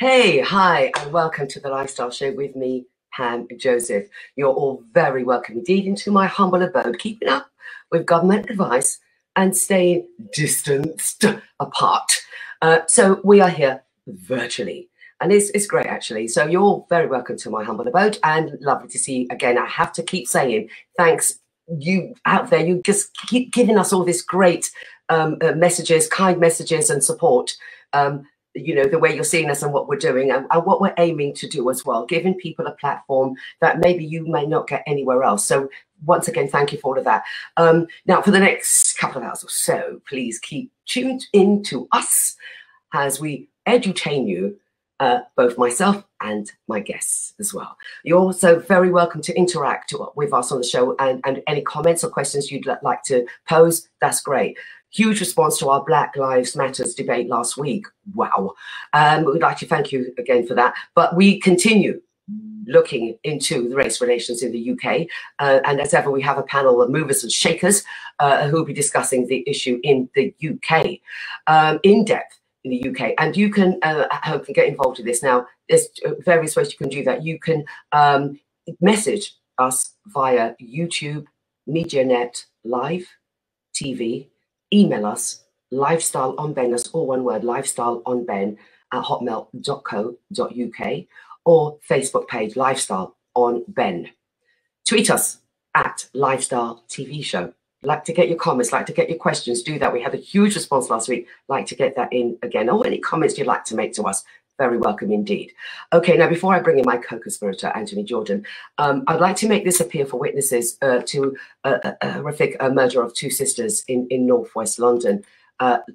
Hey, hi, and welcome to the Lifestyle Show with me, Pam Joseph. You're all very welcome indeed into my humble abode, keeping up with government advice and staying distanced apart. So we are here virtually, and it's great actually. So you're all very welcome to my humble abode, and lovely to see you again. I have to keep saying thanks, you out there. You just keep giving us all this great messages, kind messages, and support. You know, the way you're seeing us and what we're doing and what we're aiming to do as well, giving people a platform that maybe you may not get anywhere else. So once again, thank you for all of that. Now, for the next couple of hours or so, please keep tuned in to us as we edutain you, both myself and my guests as well. You're also very welcome to interact with us on the show, and any comments or questions you'd like to pose, that's great. Huge response to our Black Lives Matters debate last week. Wow. We'd like to thank you again for that. But we continue looking into the race relations in the UK. And as ever, we have a panel of movers and shakers who will be discussing the issue in the UK, in depth in the UK. And you can hopefully get involved in this. Now, there's various ways you can do that. You can message us via YouTube, MediaNet Live, TV, email us, lifestyleonben, that's all one word, lifestyleonben @hotmail.co.uk, or Facebook page, Lifestyle on Ben. Tweet us at Lifestyle TV Show. Like to get your comments, like to get your questions, do that. We had a huge response last week. Like to get that in again. Or any comments you'd like to make to us, very welcome indeed. Okay, now before I bring in my co-conspirator, Anthony Jordan, I'd like to make this appeal for witnesses to a horrific murder of two sisters in northwest London at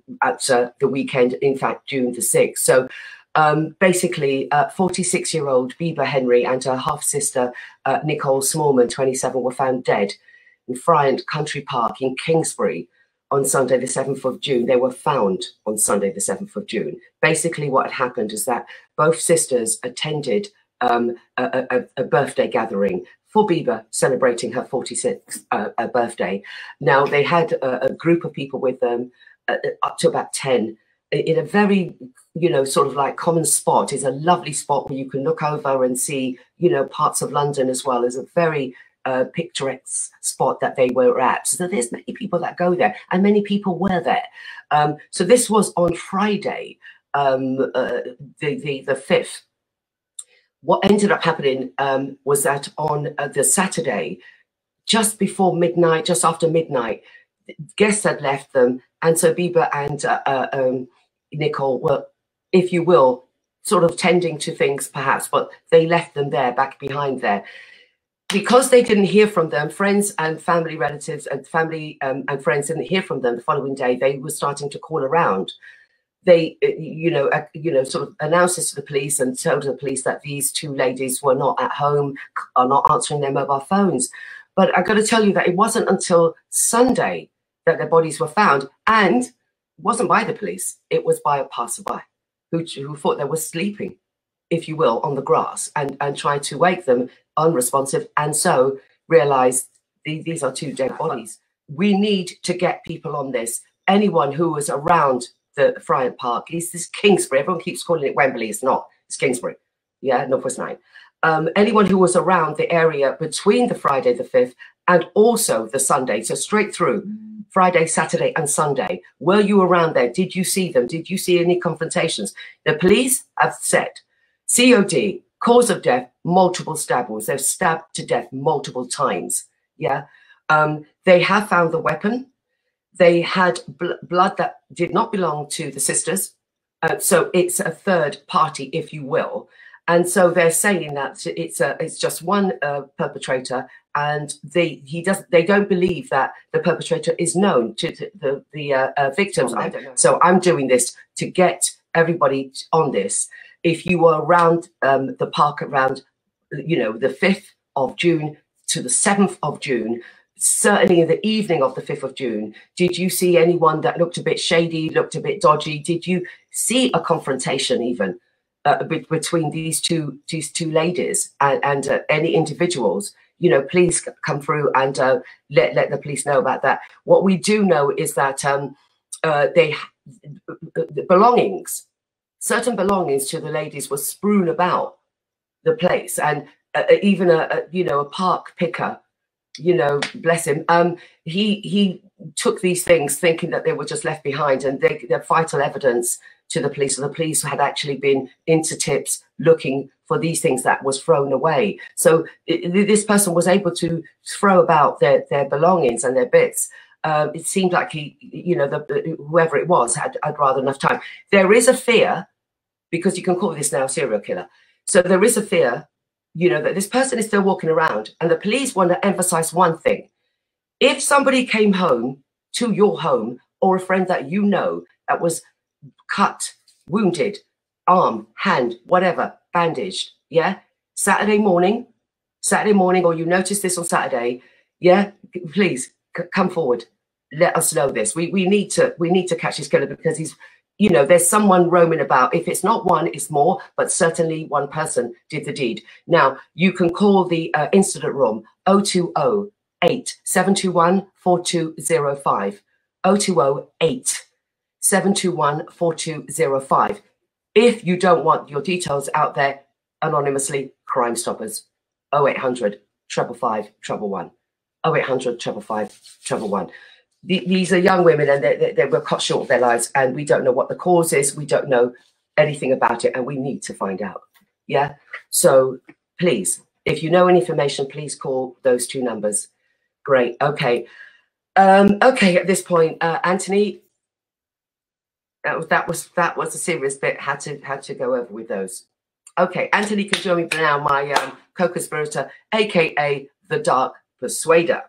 the weekend, in fact, June the 6th. So basically, 46-year-old Bieber Henry and her half-sister, Nicole Smallman, 27, were found dead in Friant Country Park in Kingsbury on Sunday the 7th of June. They were found on Sunday the 7th of June. Basically what had happened is that both sisters attended a birthday gathering for Bieber, celebrating her 46th birthday. Now, they had a group of people with them, up to about 10, in a very, you know, sort of like common spot. It's a lovely spot where you can look over and see, you know, parts of London as well. It's a very picturesque spot that they were at. So there's many people that go there, and many people were there. So this was on Friday, the 5th. What ended up happening was that on the Saturday, just before midnight, just after midnight, guests had left them, and so Bieber and Nicole were, if you will, sort of tending to things perhaps, but they left them there, back behind there. Because they didn't hear from them, friends and family, relatives and family and friends didn't hear from them the following day, they were starting to call around. They, sort of announced this to the police and told the police that these two ladies were not at home, are not answering their mobile phones. But I got to tell you that it wasn't until Sunday that their bodies were found, and it wasn't by the police. It was by a passerby who thought they were sleeping, if you will, on the grass, and tried to wake them, unresponsive, and so realized these are two dead bodies. We need to get people on this. Anyone who was around the Friant Park, is this Kingsbury? Everyone keeps calling it Wembley. It's not. It's Kingsbury. Yeah, Northwest 9. Anyone who was around the area between the Friday the 5th and also the Sunday, so straight through Friday, Saturday, and Sunday. Were you around there? Did you see them? Did you see any confrontations? The police have said COD, cause of death, multiple stab wounds. They've stabbed to death multiple times. Yeah. They have found the weapon. They had blood that did not belong to the sisters. So it's a third party, if you will. And so they're saying that it's just one perpetrator, and they don't believe that the perpetrator is known to the victims. I don't know. So I'm doing this to get everybody on this. If you were around the park around, the 5th of June to the 7th of June, certainly in the evening of the 5th of June, did you see anyone that looked a bit shady, looked a bit dodgy? Did you see a confrontation even between these two ladies and any individuals? Please come through and let the police know about that. What we do know is that the belongings certain belongings to the ladies were strewn about the place, and even a park picker, bless him, he took these things thinking that they were just left behind, and they're vital evidence to the police. So the police had actually been into tips looking for these things that was thrown away. So this person was able to throw about their belongings and their bits. It seemed like whoever it was had rather enough time. There is a fear, because you can call this now a serial killer. So there is a fear, that this person is still walking around, and the police want to emphasize one thing. If somebody came home to your home, or a friend that that was cut, wounded, arm, hand, whatever, bandaged, yeah, Saturday morning, or you notice this on Saturday, yeah, please come forward. Let us know this. We need to catch this killer, because he's, there's someone roaming about. If it's not one, it's more, but certainly one person did the deed. Now, you can call the incident room 020-8-721-4205, 020-8-721-4205. If you don't want your details out there anonymously, Crime Stoppers, 0800 555 111, 0800 555 111. These are young women, and they were cut short of their lives, and we don't know what the cause is. We don't know anything about it, and we need to find out. Yeah. So please, if you know any information, please call those two numbers. Great. Okay. Okay. At this point, Anthony, that was a serious bit. Had to go over with those. Okay. Anthony can join me now, my co-conspirator, aka the Dark Persuader.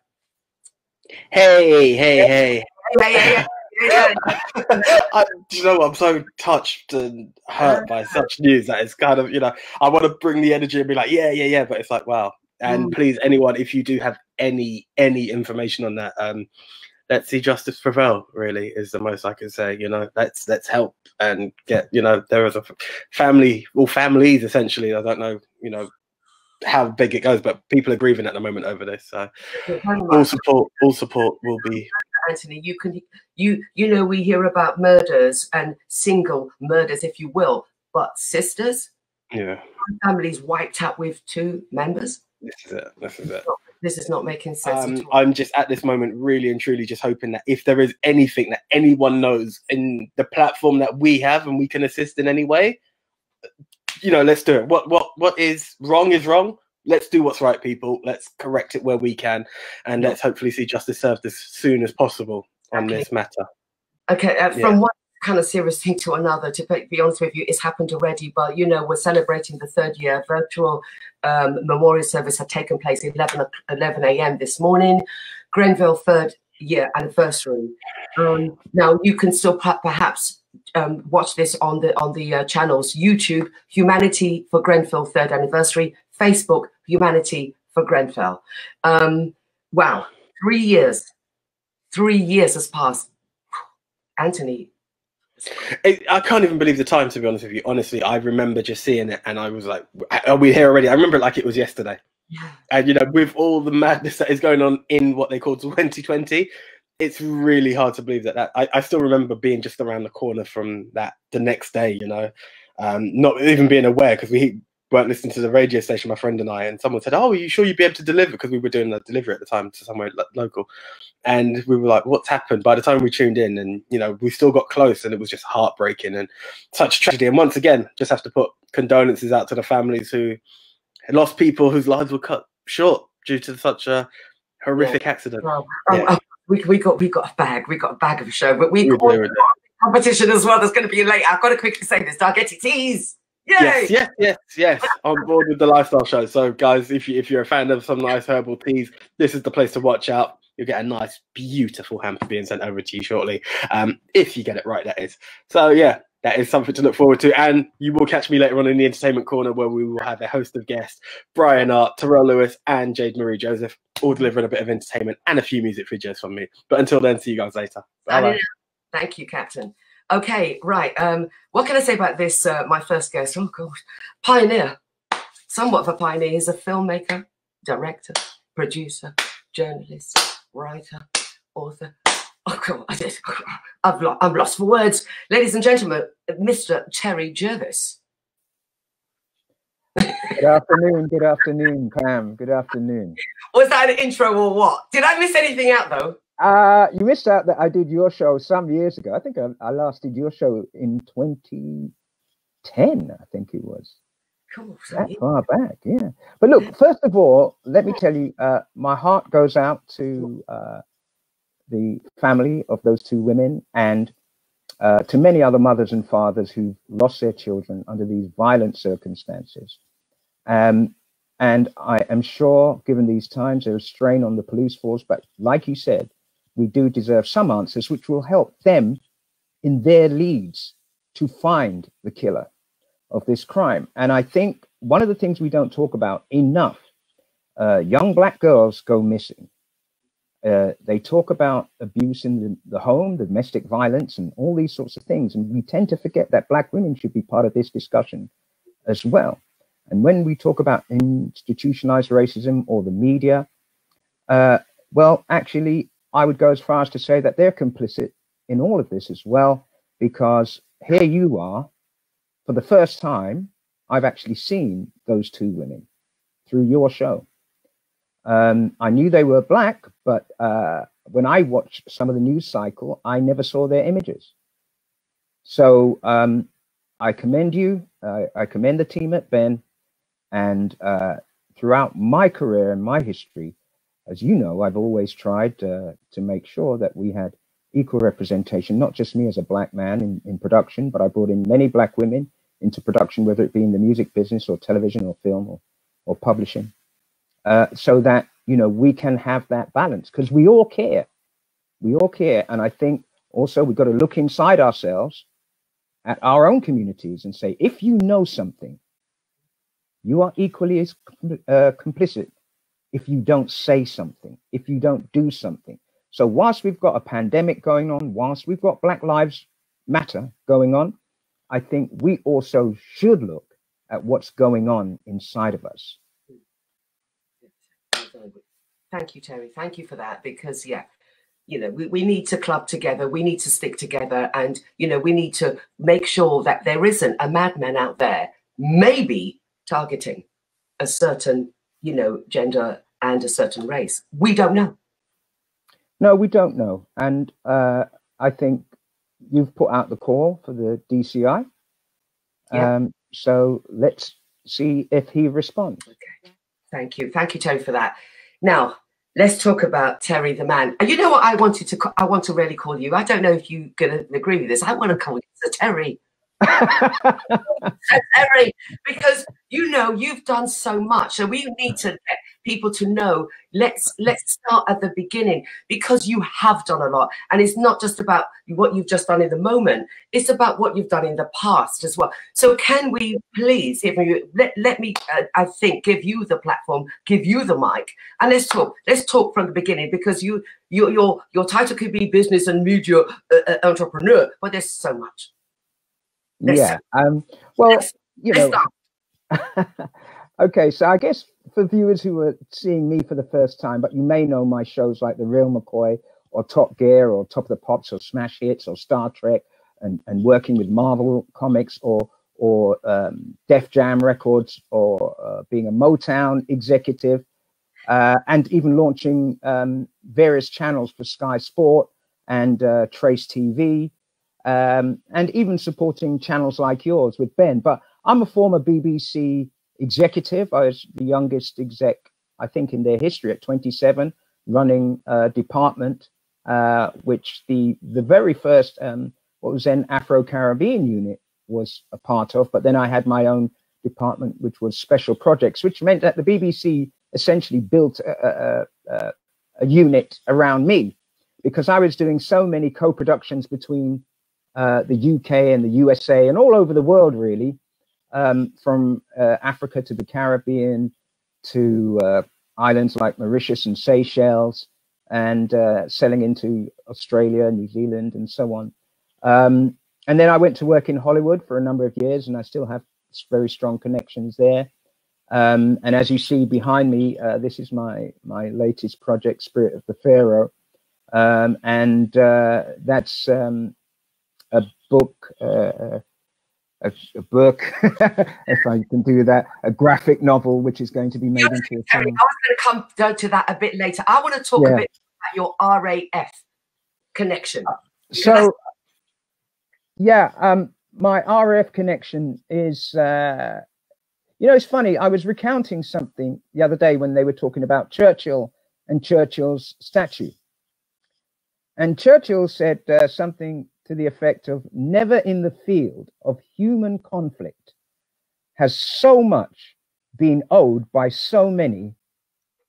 Hey. You know what? I'm so touched and hurt by such news that it's kind of, I want to bring the energy and be like, yeah, but it's like, wow. And please, anyone, if you do have any information on that, let's see justice prevail, really, is the most I can say. Let's help and get, there is a family, or families essentially, I don't know, how big it goes, but people are grieving at the moment over this. So all support will be. Anthony, we hear about murders and single murders, if you will, but sisters, families wiped out with two members. This is it. This is not making sense. I'm just at this moment really and truly just hoping that if there is anything that anyone knows in the platform that we have and we can assist in any way, let's do it. What is wrong. Let's do what's right, people. Let's correct it where we can, and let's hopefully see justice served as soon as possible on this matter. Okay, from one kind of serious thing to another, to be honest with you, it's happened already, but we're celebrating the 3rd year. Virtual memorial service had taken place at 11 a.m. this morning. Grenfell 3rd year anniversary. Now you can still perhaps watch this on the channels: YouTube, Humanity for Grenfell 3rd anniversary; Facebook, Humanity for Grenfell. Wow, 3 years. 3 years has passed. Anthony. I can't even believe the time, to be honest with you. Honestly, I remember just seeing it and I was like, are we here already? I remember it like it was yesterday. Yeah. And, with all the madness that is going on in what they call 2020, it's really hard to believe that I still remember being just around the corner from that the next day, not even being aware, because we weren't listening to the radio station, my friend and I, and someone said, "Oh, are you sure you'd be able to deliver?" Because we were doing a delivery at the time to somewhere local, and we were like, "What's happened?" By the time we tuned in, and we still got close, and it was just heartbreaking and such tragedy. And once again, just have to put condolences out to the families who had lost people whose lives were cut short due to such a horrific accident. Well, we got a bag of a show, but we got a competition as well. That's going to be late. I've got to quickly say this. Targeted teas. Yay! Yes. On board with the lifestyle show. So, guys, if you're a fan of some nice herbal teas, this is the place to watch out. You'll get a nice, beautiful hamper being sent over to you shortly, if you get it right, that is. So, yeah, that is something to look forward to. And you will catch me later on in the entertainment corner, where we will have a host of guests: Brian Art, Terrell Lewis, and Jade Marie Joseph, all delivering a bit of entertainment and a few music videos from me. But until then, see you guys later. Bye-bye. Thank you, Captain. Okay, right. What can I say about this? My first guest, oh gosh, pioneer, somewhat of a pioneer. He's a filmmaker, director, producer, journalist, writer, author, Oh, God, I'm lost for words. Ladies and gentlemen, Mr. Terry Jervis. Good afternoon, Pam. Good afternoon. Was that an intro or what? Did I miss anything out, though? You missed out that I did your show some years ago. I think I last did your show in 2010, I think it was. Cool. That far back, yeah. But look, first of all, let me tell you, my heart goes out to the family of those two women and to many other mothers and fathers who've lost their children under these violent circumstances. And I am sure, given these times, there is strain on the police force. But like you said, we do deserve some answers which will help them in their leads to find the killer of this crime. And I think one of the things we don't talk about enough, young Black girls go missing. They talk about abuse in the home, the domestic violence, and all these sorts of things. And we tend to forget that Black women should be part of this discussion as well. And when we talk about institutionalized racism or the media, well, actually, I would go as far as to say that they're complicit in all of this as well, because here you are, for the first time, I've actually seen those two women through your show. I knew they were Black, but when I watched some of the news cycle, I never saw their images. So I commend you. I commend the team at Ben. And throughout my career and my history, as you know, I've always tried to make sure that we had equal representation, not just me as a Black man in production, but I brought in many Black women into production, whether it be in the music business or television or film or publishing, so that, you know, we can have that balance, because we all care. We all care. And I think also we've got to look inside ourselves at our own communities and say, if you know something, you are equally as complicit if you don't say something, if you don't do something. So whilst we've got a pandemic going on, whilst we've got Black Lives Matter going on, I think we also should look at what's going on inside of us. Thank you, Terry. Thank you for that. Because, yeah, you know, we need to club together. We need to stick together. And, you know, we need to make sure that there isn't a madman out there, maybe targeting a certain, you know, gender and a certain race. We don't know. No, we don't know. And I think you've put out the call for the DCI. Yeah. So let's see if he responds. Okay. Thank you. Thank you, Terry, for that. Now, let's talk about Terry the man. And you know what I want to really call you? I don't know if you're going to agree with this. I want to call you Sir Terry. Terry, because you know you've done so much, so we need to let people to know. Let's start at the beginning, because you have done a lot, and it's not just about what you've just done in the moment, it's about what you've done in the past as well. So can we please, if you let me I think give you the platform, give you the mic, and let's talk from the beginning, because your title could be business and media entrepreneur, but there's so much. Yeah. Well, you know, okay, so I guess for viewers who are seeing me for the first time, but you may know my shows like The Real McCoy or Top Gear or Top of the Pops or Smash Hits or Star Trek, and working with Marvel Comics or Def Jam Records, or being a Motown executive, and even launching various channels for Sky Sport and Trace TV. And even supporting channels like yours with Ben. But I'm a former BBC executive. I was the youngest exec, I think, in their history at 27, running a department, which the very first, what was then Afro-Caribbean unit was a part of. But then I had my own department, which was special projects, which meant that the BBC essentially built a unit around me, because I was doing so many co-productions between the UK and the USA and all over the world, really, from Africa to the Caribbean to islands like Mauritius and Seychelles, and selling into Australia, New Zealand, and so on. And then I went to work in Hollywood for a number of years, and I still have very strong connections there. And as you see behind me, this is my latest project, Spirit of the Pharaoh, and that's a book, a book, if I can do that, a graphic novel, which is going to be made into a film. I was going to come to that a bit later. I want to talk a bit about your RAF connection. So, yeah, my RAF connection is, you know, it's funny. I was recounting something the other day when they were talking about Churchill and Churchill's statue. And Churchill said something to the effect of, never in the field of human conflict has so much been owed by so many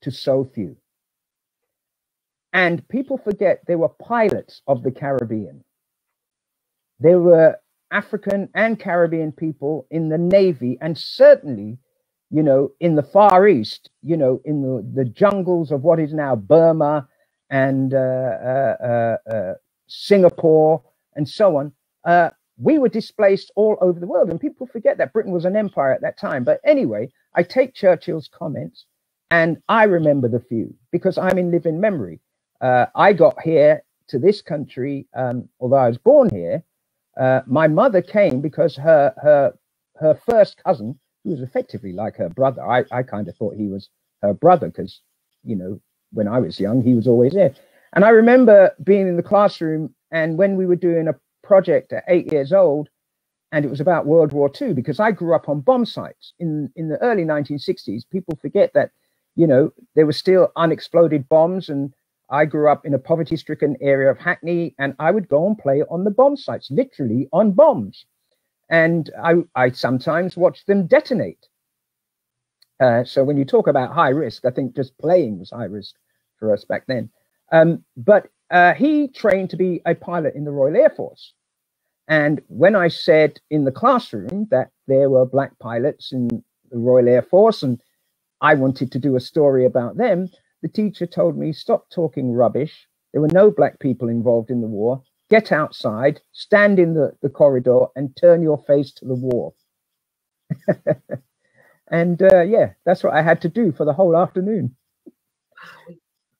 to so few. And people forget there were pilots of the Caribbean. There were African and Caribbean people in the Navy, and certainly, you know, in the Far East, you know, in the jungles of what is now Burma and Singapore and so on. We were displaced all over the world, and people forget that Britain was an empire at that time. But anyway, I take Churchill's comments and I remember the few because I'm in living memory. I got here to this country, although I was born here. My mother came because her first cousin, who was effectively like her brother, I kind of thought he was her brother because, you know, when I was young, he was always there. And I remember being in the classroom, and when we were doing a project at 8 years old, and it was about World War II, because I grew up on bomb sites in the early 1960s. People forget that, you know, there were still unexploded bombs, and I grew up in a poverty-stricken area of Hackney, and I would go and play on the bomb sites, literally on bombs. And I sometimes watched them detonate. So when you talk about high risk, I think just playing was high risk for us back then. But he trained to be a pilot in the Royal Air Force. And when I said in the classroom that there were black pilots in the Royal Air Force and I wanted to do a story about them, the teacher told me, stop talking rubbish. There were no black people involved in the war. Get outside, stand in the corridor and turn your face to the wall. And yeah, that's what I had to do for the whole afternoon.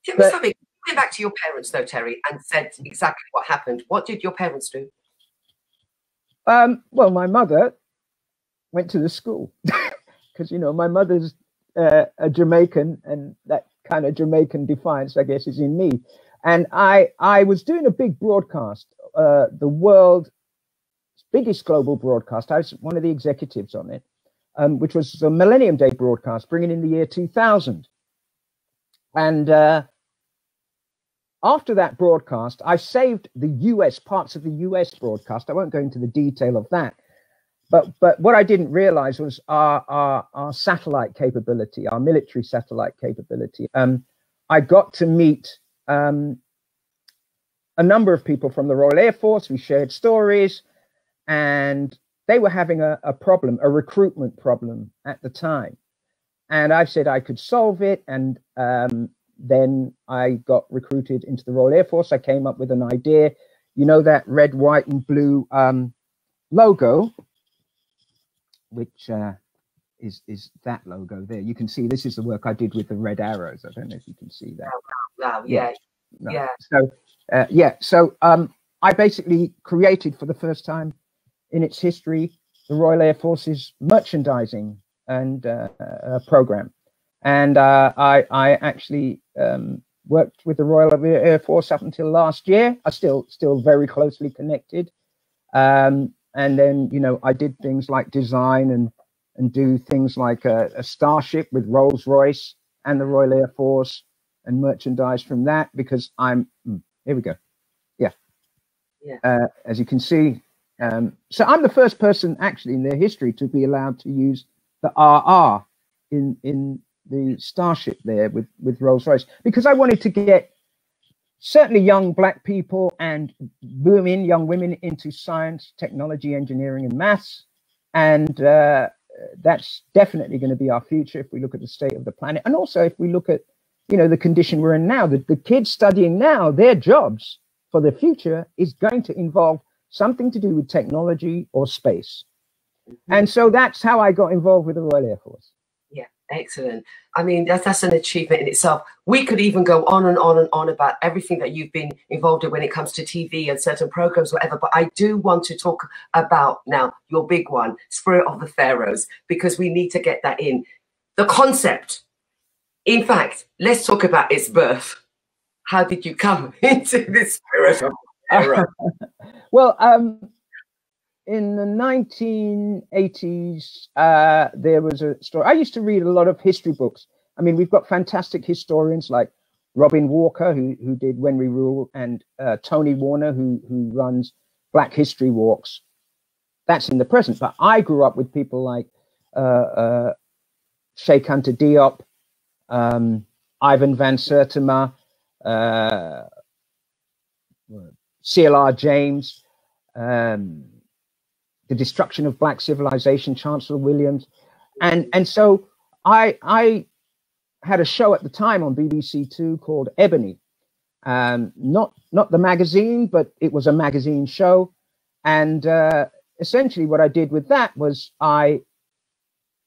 Tell me something. Going back to your parents, though, Terry, and said exactly what happened. What did your parents do? Well, my mother went to the school because, you know, my mother's a Jamaican, and that kind of Jamaican defiance, I guess, is in me. And I was doing a big broadcast, the world's biggest global broadcast. I was one of the executives on it, which was the Millennium Day broadcast, bringing in the year 2000. And after that broadcast, I saved the US, parts of the US broadcast. I won't go into the detail of that. But what I didn't realize was our satellite capability, our military satellite capability. I got to meet a number of people from the Royal Air Force. We shared stories, and they were having a problem, a recruitment problem at the time. And I said I could solve it. And then I got recruited into the Royal Air Force. I came up with an idea. You know, that red, white and blue logo, which is that logo there. You can see this is the work I did with the red arrows. I don't know if you can see that. Wow, yeah. No. Yeah. So, so I basically created for the first time in its history the Royal Air Force's merchandising and program. And I actually worked with the Royal Air Force up until last year. I'm still very closely connected. And then, you know, I did things like design and do things like a Starship with Rolls-Royce and the Royal Air Force and merchandise from that, because I'm, here we go. Yeah. As you can see. So I'm the first person actually in their history to be allowed to use the RR in the Starship there with Rolls-Royce, because I wanted to get certainly young black people and women, young women into science, technology, engineering and maths. And that's definitely going to be our future if we look at the state of the planet. And also if we look at, you know, the condition we're in now, the kids studying now, their jobs for the future is going to involve something to do with technology or space. And so that's how I got involved with the Royal Air Force. Yeah, Excellent. I mean, that's an achievement in itself. We could even go on and on and on about everything that you've been involved in when it comes to TV and certain programs, whatever. But I do want to talk about now your big one, Spirit of the Pharaohs, because we need to get that in. The concept. In fact, let's talk about its birth. How did you come into this Spirit of the Pharaoh? Well, in the 1980s, there was a story. I used to read a lot of history books. I mean, we've got fantastic historians like Robin Walker, who did When We Rule, and Tony Warner, who runs Black History Walks. That's in the present. But I grew up with people like Sheikh Anta Diop, Ivan van Sertima, C.L.R. James, The Destruction of Black Civilization, Chancellor Williams. And so I had a show at the time on BBC Two called Ebony. Not the magazine, but it was a magazine show. And essentially what I did with that was I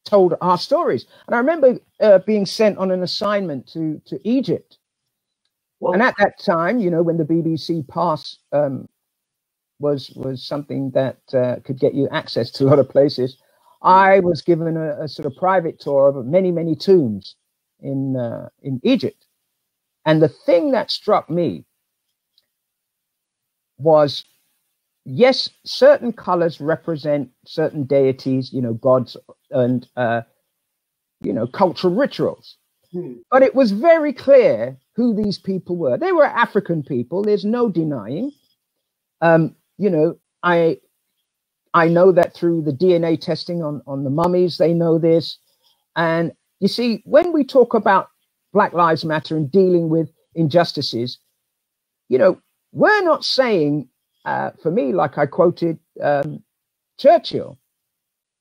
told our stories. And I remember being sent on an assignment to Egypt. Whoa. And at that time, you know, when the BBC Pass was something that could get you access to a lot of places, I was given a sort of private tour of many, many tombs in Egypt. And the thing that struck me was, yes, certain colors represent certain deities, you know, gods and, you know, cultural rituals. But it was very clear who these people were. They were African people. There's no denying. You know, I know that through the DNA testing on the mummies, they know this. And you see, when we talk about Black Lives Matter and dealing with injustices, you know, we're not saying, for me, like I quoted Churchill,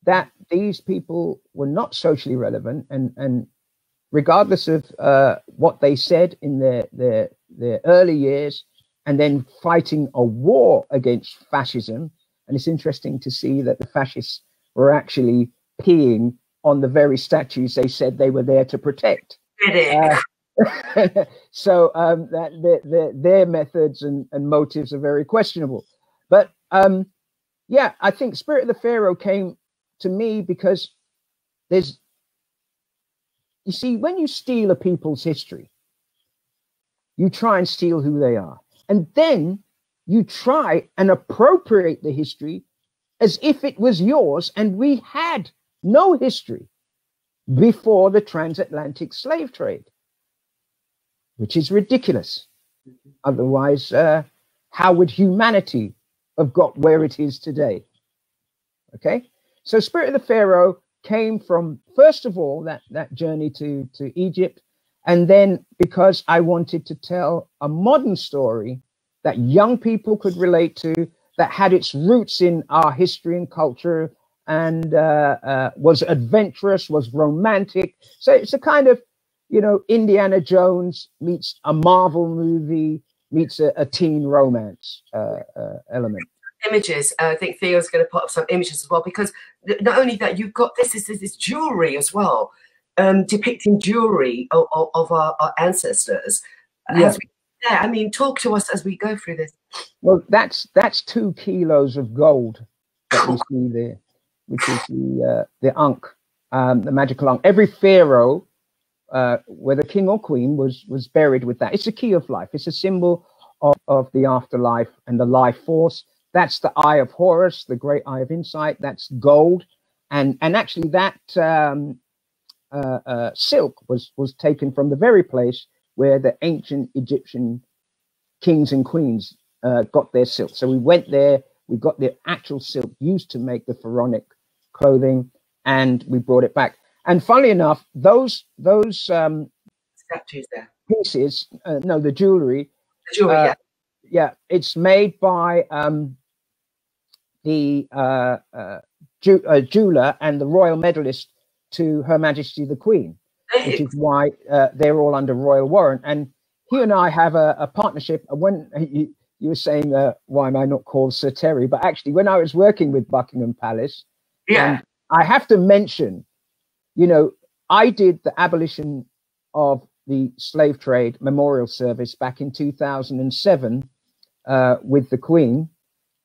that these people were not socially relevant, and regardless of what they said in their early years, and then fighting a war against fascism. And it's interesting to see that the fascists were actually peeing on the very statues they said they were there to protect. So that their methods and motives are very questionable. But yeah, I think Spirit of the Pharaoh came to me because there's, you see, when you steal a people's history, you try and steal who they are. And then you try and appropriate the history as if it was yours, and we had no history before the transatlantic slave trade, which is ridiculous. Otherwise, how would humanity have got where it is today? Okay, so Spirit of the Pharaoh came from, first of all, that journey to Egypt. And then because I wanted to tell a modern story that young people could relate to, that had its roots in our history and culture, and was adventurous, was romantic. So it's a kind of, you know, Indiana Jones meets a Marvel movie, meets a teen romance element. Images. I think Theo's going to put up some images as well, because not only that, you've got this jewelry as well, depicting jewelry of our ancestors. Yeah. I mean, talk to us as we go through this. Well, that's 2 kilos of gold that you see there, which is the Ankh, the magical Ankh. Every pharaoh, whether king or queen, was buried with that. It's a key of life. It's a symbol of the afterlife and the life force. That's the Eye of Horus, the great Eye of Insight. That's gold, and actually that silk was taken from the very place where the ancient Egyptian kings and queens got their silk. So we went there, we got the actual silk used to make the pharaonic clothing, and we brought it back. And funnily enough, those statues there, pieces, no, the jewelry. The jewelry, yeah, it's made by the jeweler and the royal medalist to Her Majesty the Queen, which is why they're all under royal warrant. And he and I have a partnership. When you were saying, why am I not called Sir Terry? But actually, when I was working with Buckingham Palace, yeah, I have to mention, you know, I did the abolition of the slave trade memorial service back in 2007 with the Queen,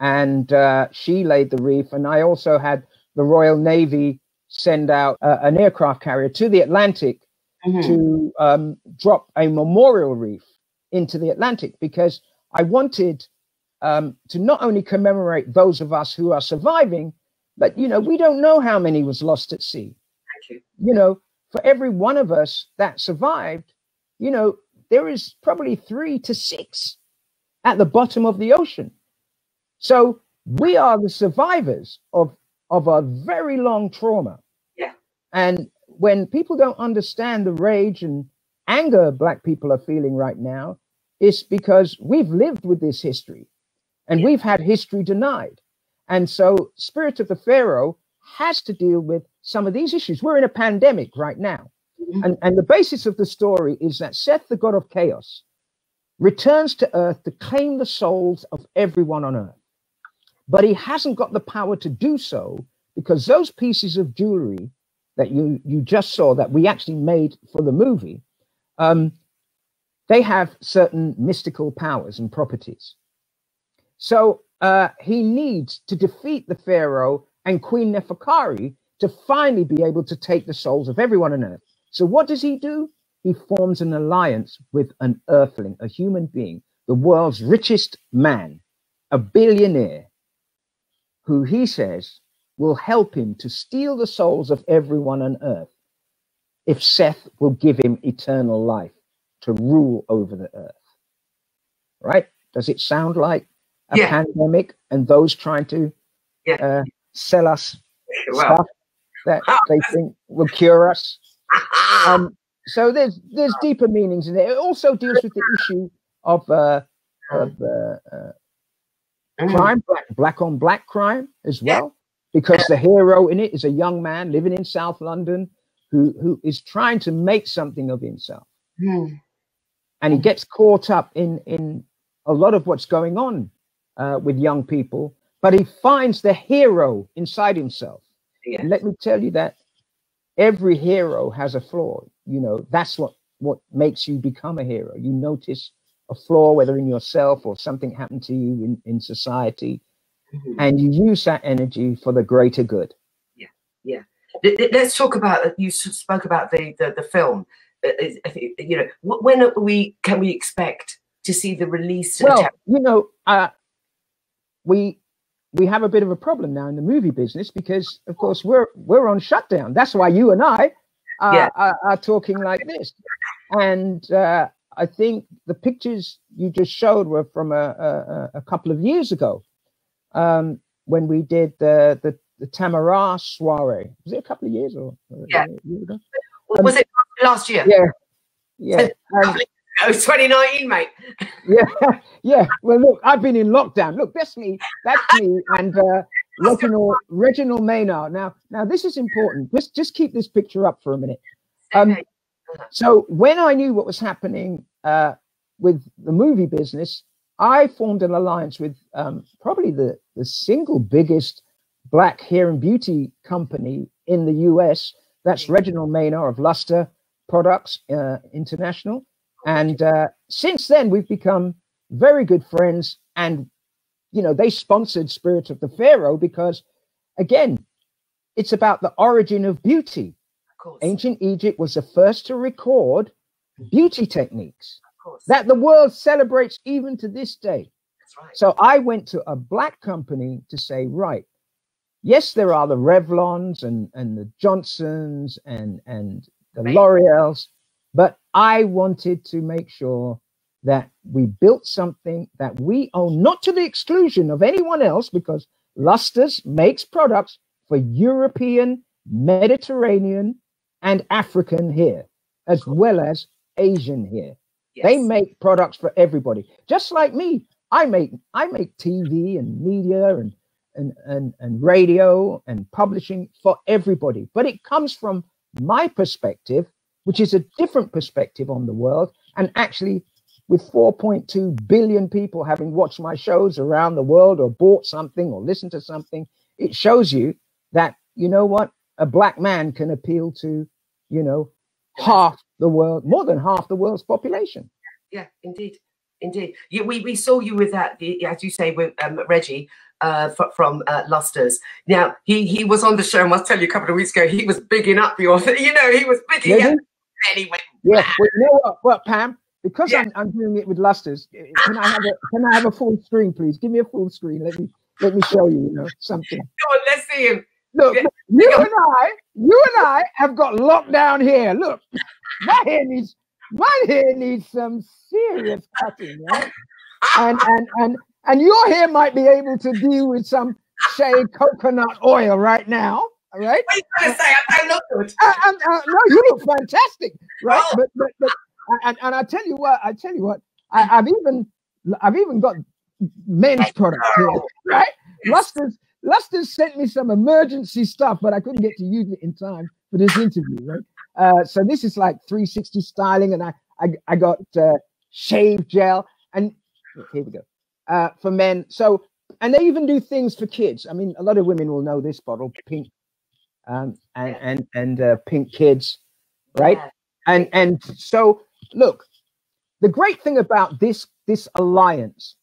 and she laid the wreath. And I also had the Royal Navy send out an aircraft carrier to the Atlantic to drop a memorial wreath into the Atlantic, because I wanted to not only commemorate those of us who are surviving, but, you know, we don't know how many was lost at sea. You know, for every one of us that survived, you know, there is probably 3 to 6 at the bottom of the ocean. So we are the survivors of a very long trauma. Yeah. And when people don't understand the rage and anger Black people are feeling right now, it's because we've lived with this history and we've had history denied. And so Spirit of the Pharaoh has to deal with some of these issues. We're in a pandemic right now. And the basis of the story is that Seth, the god of chaos, returns to earth to claim the souls of everyone on earth. But he hasn't got the power to do so, because those pieces of jewelry that you just saw, that we actually made for the movie, they have certain mystical powers and properties. So he needs to defeat the Pharaoh and Queen Neferkari to finally be able to take the souls of everyone on earth. So what does he do? He forms an alliance with an earthling, a human being, the world's richest man, a billionaire, who he says will help him to steal the souls of everyone on earth if Seth will give him eternal life to rule over the earth. Right? Does it sound like a pandemic and those trying to sell us stuff that they think will cure us? So there's deeper meanings in there. It also deals with the issue of crime, black on black crime as well, because the hero in it is a young man living in South London who is trying to make something of himself. And he gets caught up in a lot of what's going on with young people, but he finds the hero inside himself. And let me tell you that every hero has a flaw. You know, that's what makes you become a hero. You notice a flaw, whether in yourself or something happened to you in society, and you use that energy for the greater good. Let's talk about, you spoke about the film. You know, when can we expect to see the release? Well, you know, we have a bit of a problem now in the movie business, because of course we're on shutdown. That's why you and I are talking like this. And I think the pictures you just showed were from a couple of years ago, when we did the Tamara soiree. Was it a couple of years or a year ago? Was it last year? Yeah. It was 2019, mate. Yeah. Well, look, I've been in lockdown. Look, that's me, and Reginald Maynard. Now, this is important. Just keep this picture up for a minute. So when I knew what was happening with the movie business, I formed an alliance with probably the single biggest Black hair and beauty company in the US. That's Reginald Maynard of Luster Products International. And since then, we've become very good friends. And, you know, they sponsored Spirit of the Pharaoh because, again, it's about the origin of beauty. Of course. Ancient Egypt was the first to record beauty techniques that the world celebrates even to this day. That's right. So I went to a Black company to say, right, yes, there are the Revlons and the Johnsons and the L'Oreals, but I wanted to make sure that we built something that we own, not to the exclusion of anyone else, because Luster's makes products for European, Mediterranean, and African hair, as well as Asian hair. Yes. They make products for everybody. Just like me, I make TV and media and radio and publishing for everybody. But it comes from my perspective, which is a different perspective on the world. And actually, with 4.2 billion people having watched my shows around the world or bought something or listened to something, it shows you that, you know what, a Black man can appeal to you know, half the world, more than half the world's population. Yeah, indeed. Indeed. We saw you with that, as you say, with Reggie from Luster's. Now, he was on the show, I must tell you, a couple of weeks ago. He was bigging up your, you know, he was bigging up. Anyway. Yeah, well, you know what, Pam? Because I'm doing it with Luster's, can I have a full screen, please? Give me a full screen. Let me show you, you know, something. Come on, let's see him. Look, you and I have got locked down here. Look, my hair needs some serious cutting, right? And your hair might be able to deal with some shea coconut oil right now, all right? What are you trying to say? I look good. No, you look fantastic, right? Oh. But I tell you what, I've even got men's products here, right? Yes. Luster's sent me some emergency stuff, but I couldn't get to use it in time for this interview, right? So this is like 360 styling, and I got shave gel, and look, here we go, for men. So, and they even do things for kids. I mean, a lot of women will know this bottle, pink, and pink kids, right? Yeah. And so, look, the great thing about this alliance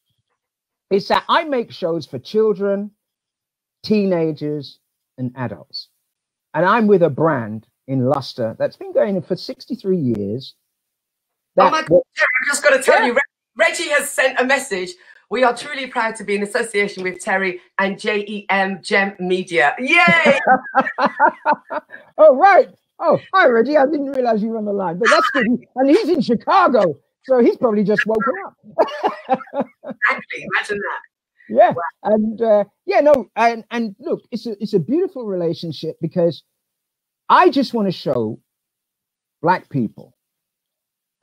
is that I make shows for children, teenagers, and adults. And I'm with a brand in Luster that's been going for 63 years. Oh my God, Terry, I've just got to tell you, Reggie has sent a message. We are truly proud to be in association with Terry and Gem Media. Yay! Oh, right. Oh, hi, Reggie. I didn't realize you were on the line, but that's good. And he's in Chicago, so he's probably just woken up. Exactly. Imagine that. Yeah, wow. And and look, it's a beautiful relationship because I just want to show Black people.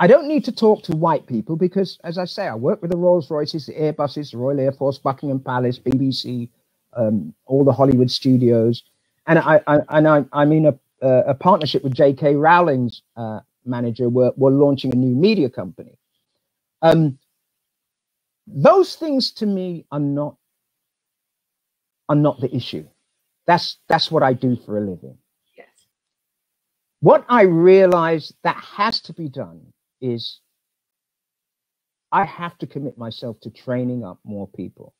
I don't need to talk to white people because, as I say, I work with the Rolls-Royces, the Airbuses, the Royal Air Force, Buckingham Palace, BBC, all the Hollywood studios, and I'm in a partnership with J.K. Rowling's manager. We're launching a new media company. Those things to me are not the issue. That's what I do for a living. Yes. What I realize that has to be done is I have to commit myself to training up more people.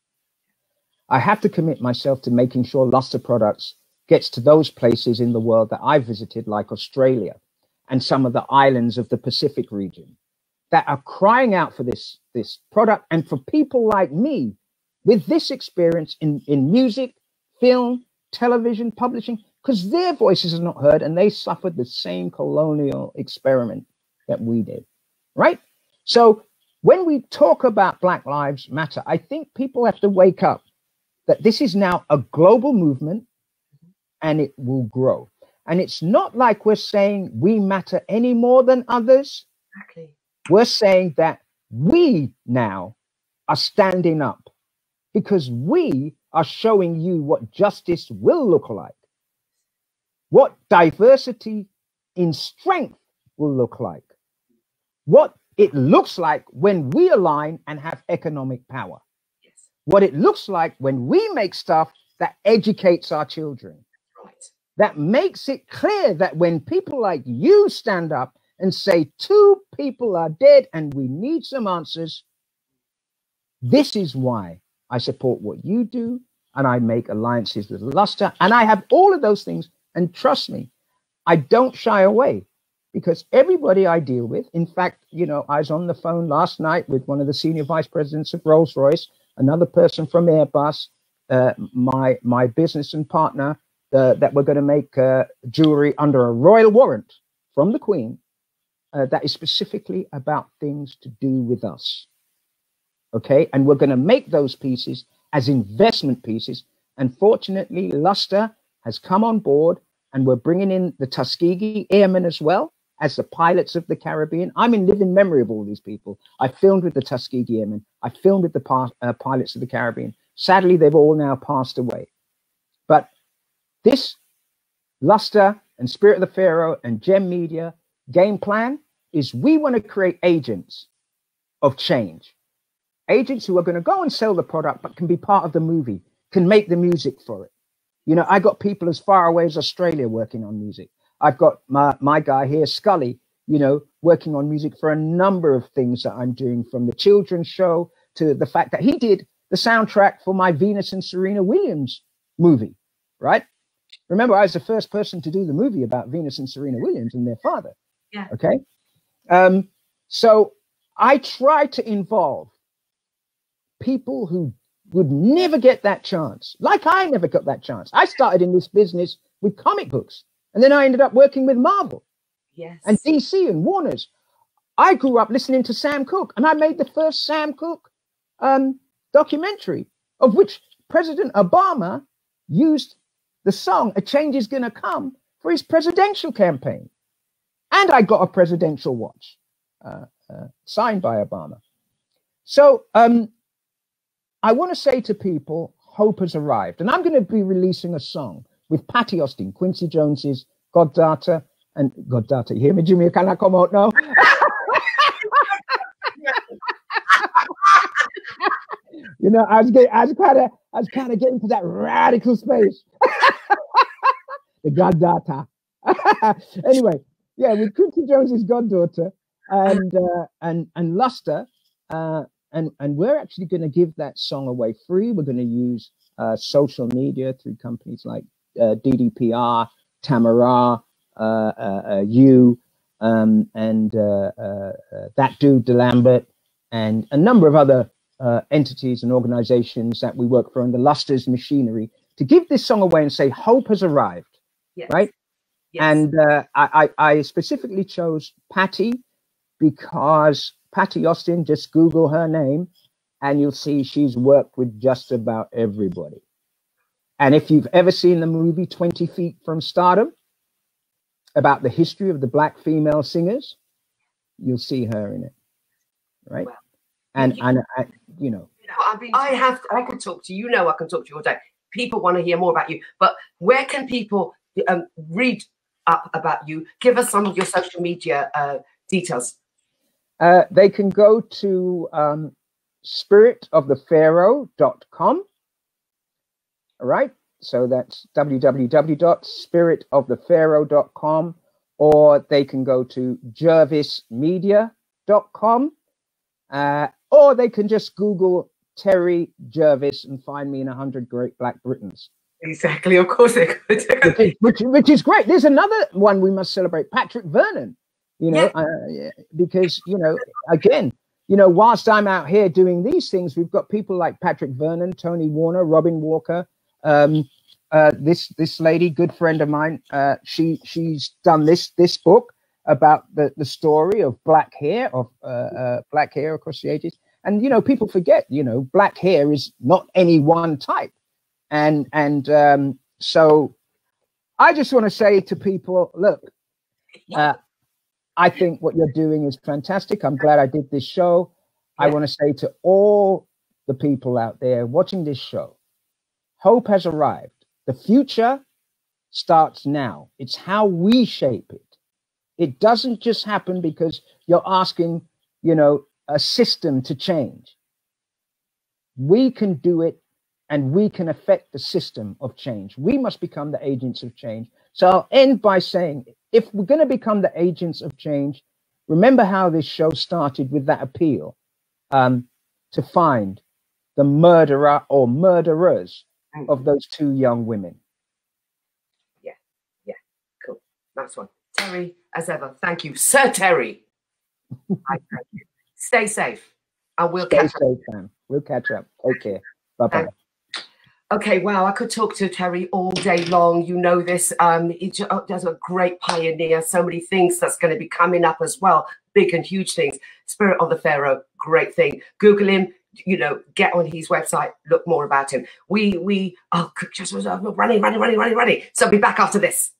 I have to commit myself to making sure Luster Products gets to those places in the world that I've visited, like Australia and some of the islands of the Pacific region, that are crying out for this product, and for people like me with this experience in music, film, television, publishing, because their voices are not heard and they suffered the same colonial experiment that we did, right? So when we talk about Black Lives Matter, I think people have to wake up that this is now a global movement and it will grow. And it's not like we're saying we matter any more than others. Exactly. We're saying that we now are standing up because we are showing you what justice will look like, what diversity in strength will look like, what it looks like when we align and have economic power, yes, what it looks like when we make stuff that educates our children, right, that makes it clear that when people like you stand up and say 2 people are dead and we need some answers, this is why I support what you do, and I make alliances with Luster, and I have all of those things. And trust me, I don't shy away, because everybody I deal with, in fact, you know, I was on the phone last night with one of the senior vice presidents of Rolls-Royce, another person from Airbus, my business and partner, that we're going to make jewelry under a royal warrant from the Queen. That is specifically about things to do with us. Okay, and we're going to make those pieces as investment pieces. And fortunately, Luster has come on board, and we're bringing in the Tuskegee Airmen as well as the pilots of the Caribbean. I'm in living memory of all these people. I filmed with the Tuskegee Airmen. I filmed with the pilots of the Caribbean. Sadly, they've all now passed away. But this Luster and Spirit of the Pharaoh and Gem Media game plan is we want to create agents of change. Agents who are going to go and sell the product, but can be part of the movie, can make the music for it. You know, I got people as far away as Australia working on music. I've got my guy here, Scully, you know, working on music for a number of things that I'm doing, from the children's show to the fact that he did the soundtrack for my Venus and Serena Williams movie, right? Remember, I was the first person to do the movie about Venus and Serena Williams and their father. Yeah. Okay. So I try to involve people who would never get that chance. Like I never got that chance. I started in this business with comic books, and then I ended up working with Marvel. Yes. And DC and Warner's. I grew up listening to Sam Cooke, and I made the first Sam Cooke documentary, of which President Obama used the song "A Change Is Gonna Come" for his presidential campaign. And I got a presidential watch signed by Obama. So I want to say to people, hope has arrived. And I'm going to be releasing a song with Patty Austin, Quincy Jones's goddaughter. And goddaughter, you hear me, Jimmy? Can I come out now? You know, I was kind of getting to that radical space. The goddaughter. Anyway, yeah, with Quincy Jones's goddaughter and Luster, and we're actually going to give that song away free. We're going to use social media through companies like DDPR, Tamara, you, and that dude DeLambert, and a number of other entities and organizations that we work for under Luster's machinery, to give this song away and say hope has arrived. Yes. Right. Yes. And I specifically chose Patty because Patty Austin, just Google her name and you'll see she's worked with just about everybody. And if you've ever seen the movie 20 Feet from Stardom, about the history of the Black female singers, you'll see her in it, right? Well, and I, you know, I could talk to you. I can talk to you all day. People want to hear more about you, but where can people read up about you? Give us some of your social media details. They can go to spiritofthepharaoh.com. All right. So that's www.spiritofthepharaoh.com, or they can go to jervismedia.com, or they can just Google Terry Jervis and find me in 100 Great Black Britons. Exactly, of course they could. which is great. There's another one we must celebrate, Patrick Vernon. You know, because, you know, again, you know, whilst I'm out here doing these things, we've got people like Patrick Vernon, Tony Warner, Robin Walker. This lady, good friend of mine, she's done this book about the story of black hair across the ages. And, you know, people forget, you know, black hair is not any one type. And so I just want to say to people, look, I think what you're doing is fantastic. I'm glad I did this show. I want to say to all the people out there watching this show, hope has arrived. The future starts now. It's how we shape it. It doesn't just happen because you're asking, you know, a system to change. We can do it, and we can affect the system of change. We must become the agents of change. So I'll end by saying, if we're going to become the agents of change, remember how this show started with that appeal to find the murderer or murderers of those two young women. Yeah, cool. Nice one. Terry, as ever, thank you. Sir Terry. I thank you. Stay safe, and we'll catch up. Man. We'll catch up. Take care. Bye-bye. Okay, wow, I could talk to Terry all day long. You know this. He's a great pioneer. So many things that's going to be coming up as well. Big and huge things. Spirit of the Pharaoh, great thing. Google him. You know, get on his website, look more about him. We just running. So I'll be back after this.